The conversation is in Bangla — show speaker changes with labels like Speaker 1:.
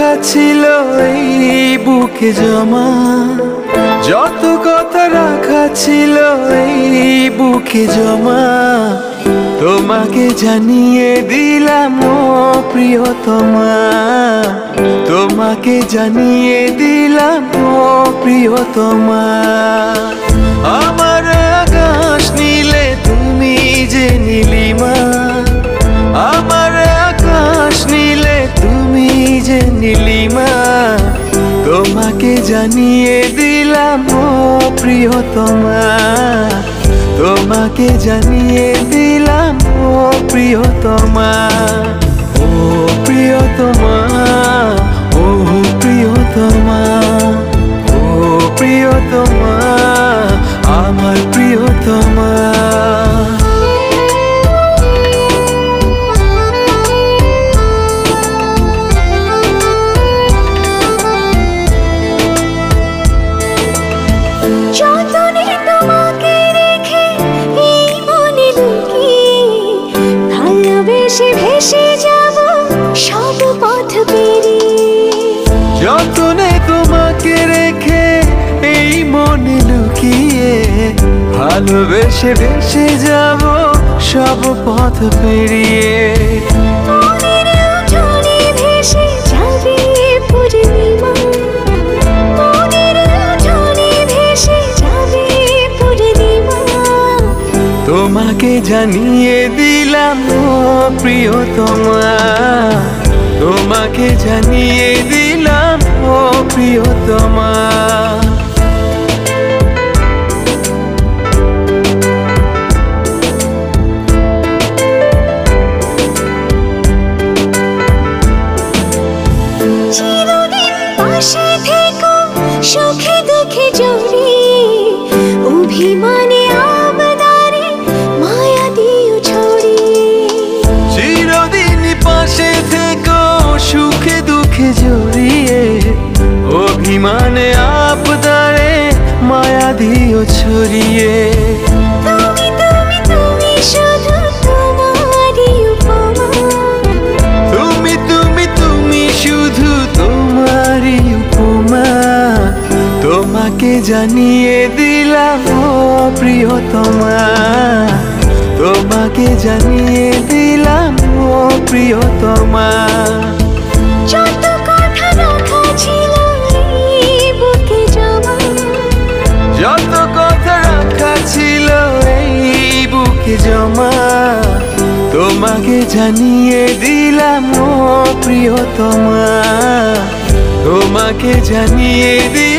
Speaker 1: রাখা ছিল এই বুকে জমা, যত কথা রাখা ছিল এই বুকে জমা, তোমাকে জানিয়ে দিলাম ও প্রিয়তমা, তোমাকে জানিয়ে দিলাম ও প্রিয়তমা। আমার আকাশ নীলে তুমি যে নীলিমা, আমার আকাশ নীলে তুমি যে নীলিমা, তোমাকে জানিয়ে দিলাম ও প্রিয়তমা, তোমাকে জানিয়ে দিলাম ও প্রিয়তমা। ও প্রিয়তমা, ও প্রিয়তমা, ও প্রিয়তমা, আমার প্রিয়তমা।
Speaker 2: যতনে তোমাকে রেখে এই মনে লুকিয়ে, ভালোবেসে ভেসে যাব সব পথ পেরিয়ে।
Speaker 1: যতনে তোমাকে রেখে এই মনে লুকিয়ে, ভালোবেসে ভেসে যাব সব পথ পেরিয়ে।
Speaker 2: মনের উঠোনে ভেসে যাবে পূর্ণিমা, মনের উঠোনে ভেসে যাবে পূর্ণিমা,
Speaker 1: তোমাকে জানিয়ে দিলাম ও প্রিয়তমা, তোমাকে জানিয়ে দিলাম ও প্রিয়তমা।
Speaker 2: চিরদিন পাশে থেকো সুখে দুঃখে জড়িয়ে, অভিমানে আবদারে মায়া দিও ছড়িয়ে।
Speaker 1: চিরদিন পাশে থেকো সুখে দুঃখে জড়িয়ে, অভিমানে আবদারে মায়া দিও ছড়িয়ে।
Speaker 2: তুমি তুমি তুমি শুধু তোমারই উপমা,
Speaker 1: তুমি তুমি তুমি শুধু তোমারই উপমা, তোমাকে জানিয়ে দিলাম ও প্রিয়তমা, তোমাকে জানিয়ে দিলাম ও প্রিয়তমা।
Speaker 2: যত কথা রাখা ছিল এই বুকে জমা,
Speaker 1: যত কথা রাখা ছিল এই বুকে জমা, তোমাকে জানিয়ে দিলাম ও প্রিয়তমা, তোমাকে জানিয়ে দিলাম